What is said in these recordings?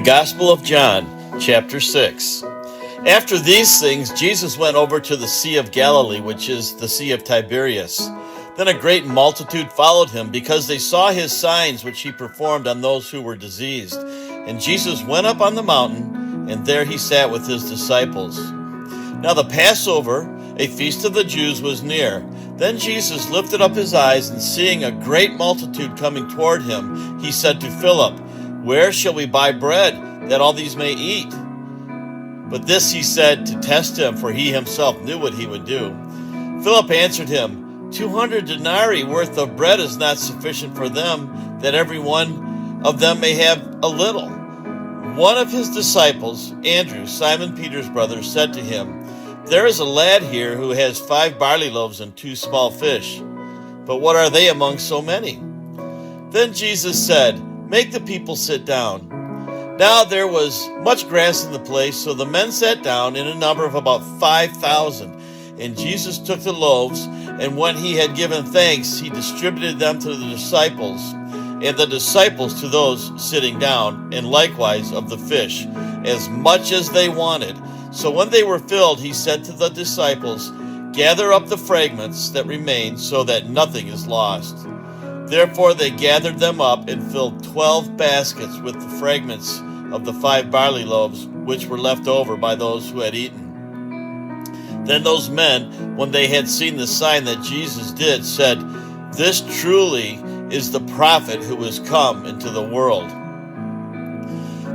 The Gospel of John, chapter 6. After these things, Jesus went over to the Sea of Galilee, which is the Sea of Tiberias. Then a great multitude followed him, because they saw his signs which he performed on those who were diseased. And Jesus went up on the mountain, and there he sat with his disciples. Now the Passover, a feast of the Jews, was near. Then Jesus lifted up his eyes, and seeing a great multitude coming toward him, he said to Philip, "Where shall we buy bread, that all these may eat?" But this he said to test him, for he himself knew what he would do. Philip answered him, 200 denarii worth of bread is not sufficient for them, that every one of them may have a little. One of his disciples, Andrew, Simon Peter's brother, said to him, "There is a lad here who has 5 barley loaves and 2 small fish. But what are they among so many?" Then Jesus said, "Make the people sit down." Now there was much grass in the place, so the men sat down in a number of about 5,000. And Jesus took the loaves, and when he had given thanks, he distributed them to the disciples, and the disciples to those sitting down, and likewise of the fish, as much as they wanted. So when they were filled, he said to the disciples, "Gather up the fragments that remain, so that nothing is lost." Therefore they gathered them up and filled 12 baskets with the fragments of the 5 barley loaves, which were left over by those who had eaten. Then those men, when they had seen the sign that Jesus did, said, "This truly is the prophet who is come into the world."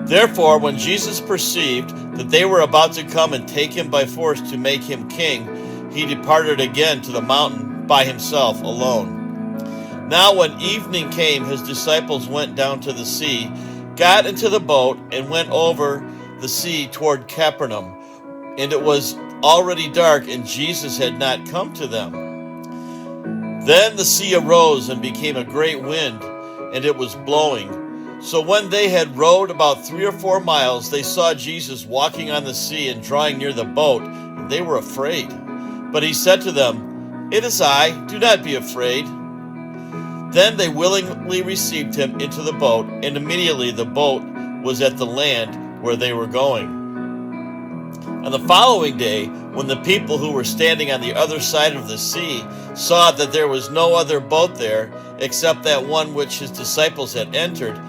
Therefore, when Jesus perceived that they were about to come and take him by force to make him king, he departed again to the mountain by himself alone. Now when evening came, his disciples went down to the sea, got into the boat, and went over the sea toward Capernaum. And it was already dark, and Jesus had not come to them. Then the sea arose and became a great wind, and it was blowing. So when they had rowed about 3 or 4 miles, they saw Jesus walking on the sea and drawing near the boat, and they were afraid. But he said to them, "It is I, do not be afraid." Then they willingly received him into the boat, and immediately the boat was at the land where they were going. On the following day, when the people who were standing on the other side of the sea saw that there was no other boat there except that one which his disciples had entered,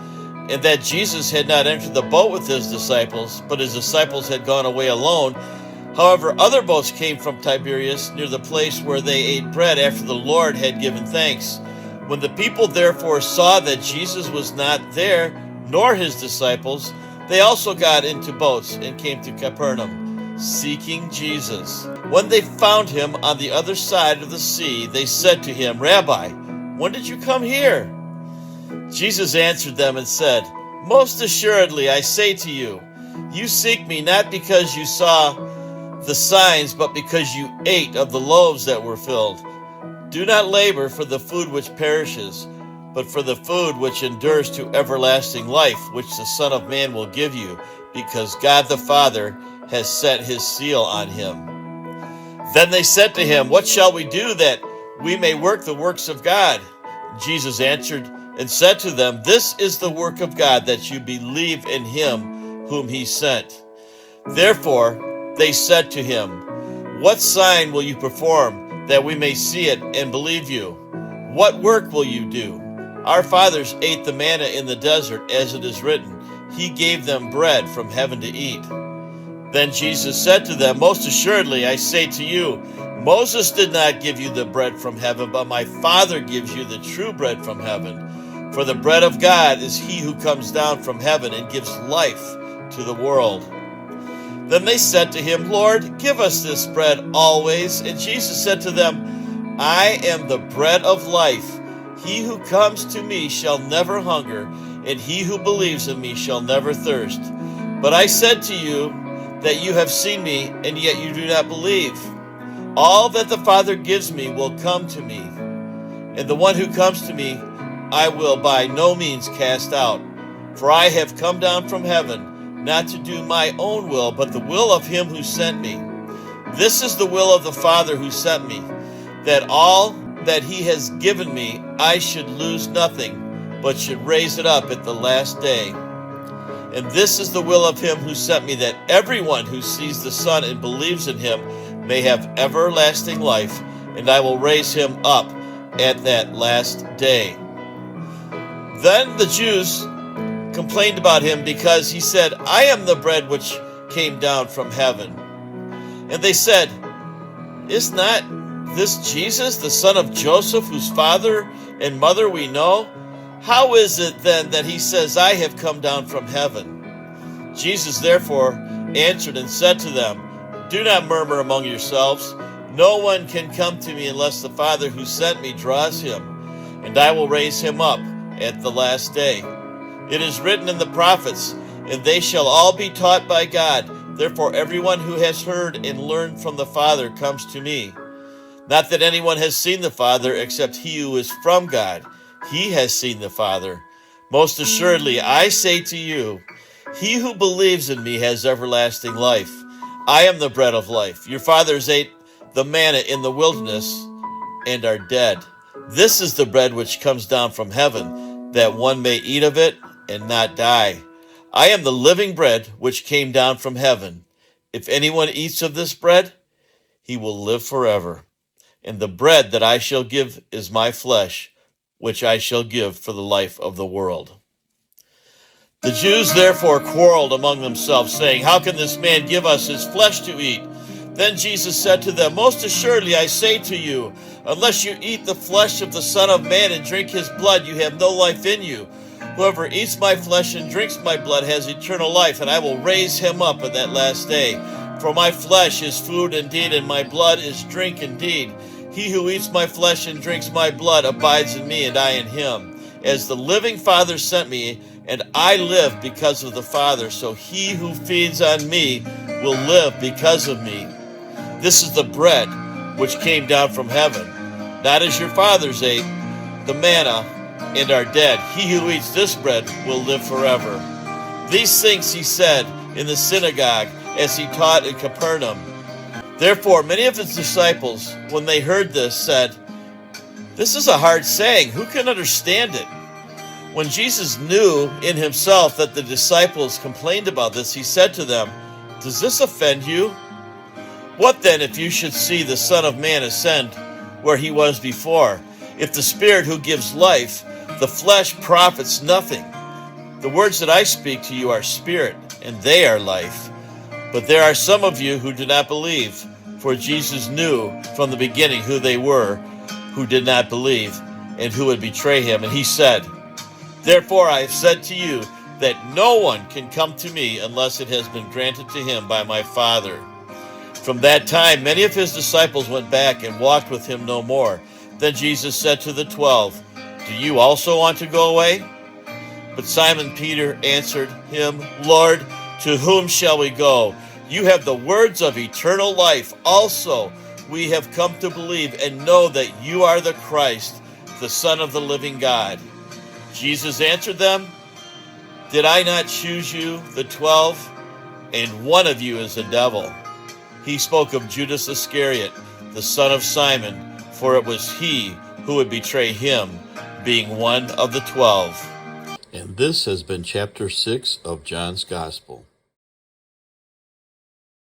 and that Jesus had not entered the boat with his disciples, but his disciples had gone away alone. However, other boats came from Tiberias near the place where they ate bread after the Lord had given thanks. When the people therefore saw that Jesus was not there, nor his disciples, they also got into boats and came to Capernaum, seeking Jesus. When they found him on the other side of the sea, they said to him, "Rabbi, when did you come here?" Jesus answered them and said, "Most assuredly I say to you, you seek me not because you saw the signs, but because you ate of the loaves that were filled. Do not labor for the food which perishes, but for the food which endures to everlasting life, which the Son of Man will give you, because God the Father has set his seal on him." Then they said to him, "What shall we do that we may work the works of God?" Jesus answered and said to them, "This is the work of God, that you believe in him whom he sent." Therefore they said to him, "What sign will you perform, that we may see it and believe you? What work will you do? Our fathers ate the manna in the desert, as it is written, he gave them bread from heaven to eat." Then Jesus said to them, "Most assuredly I say to you, Moses did not give you the bread from heaven, but my Father gives you the true bread from heaven. For the bread of God is he who comes down from heaven and gives life to the world." Then they said to him, "Lord, give us this bread always." And Jesus said to them, "I am the bread of life. He who comes to me shall never hunger, and he who believes in me shall never thirst. But I said to you that you have seen me, and yet you do not believe. All that the Father gives me will come to me, and the one who comes to me I will by no means cast out. For I have come down from heaven, not to do my own will, but the will of him who sent me. This is the will of the Father who sent me, that all that he has given me I should lose nothing, but should raise it up at the last day." And this is the will of him who sent me, that everyone who sees the Son and believes in him may have everlasting life, and I will raise him up at that last day." Then the Jews complained about him because he said, "I am the bread which came down from heaven." And they said, "Is not this Jesus, the son of Joseph, whose father and mother we know? How is it then that he says, 'I have come down from heaven'?" Jesus therefore answered and said to them, "Do not murmur among yourselves. No one can come to me unless the Father who sent me draws him, and I will raise him up at the last day. It is written in the prophets, 'And they shall all be taught by God.' Therefore everyone who has heard and learned from the Father comes to me. Not that anyone has seen the Father except he who is from God. He has seen the Father. Most assuredly, I say to you, he who believes in me has everlasting life. I am the bread of life. Your fathers ate the manna in the wilderness and are dead. This is the bread which comes down from heaven, that one may eat of it and not die. I am the living bread which came down from heaven. If anyone eats of this bread, he will live forever. And the bread that I shall give is my flesh, which I shall give for the life of the world." The Jews therefore quarreled among themselves, saying, "How can this man give us his flesh to eat?" Then Jesus said to them, "Most assuredly I say to you, unless you eat the flesh of the Son of Man and drink his blood, you have no life in you. Whoever eats my flesh and drinks my blood has eternal life, and I will raise him up at that last day. For my flesh is food indeed, and my blood is drink indeed. He who eats my flesh and drinks my blood abides in me, and I in him. As the living Father sent me, and I live because of the Father, so he who feeds on me will live because of me. This is the bread which came down from heaven, not as your fathers ate the manna and are dead. He who eats this bread will live forever." These things he said in the synagogue as he taught in Capernaum. Therefore many of his disciples, when they heard this, said, "This is a hard saying. Who can understand it?" When Jesus knew in himself that the disciples complained about this, he said to them, "Does this offend you? What then if you should see the Son of Man ascend where he was before? If the Spirit who gives life, the flesh profits nothing. The words that I speak to you are spirit, and they are life. But there are some of you who do not believe." For Jesus knew from the beginning who they were who did not believe and who would betray him. And he said, "Therefore I have said to you that no one can come to me unless it has been granted to him by my Father." From that time many of his disciples went back and walked with him no more. Then Jesus said to the 12, "Do you also want to go away?" But Simon Peter answered him, "Lord, to whom shall we go? You have the words of eternal life. Also, we have come to believe and know that you are the Christ, the Son of the living God." Jesus answered them, "Did I not choose you, the 12? And one of you is a devil." He spoke of Judas Iscariot, the son of Simon, for it was he who would betray him, being one of the 12. And this has been chapter 6 of John's Gospel.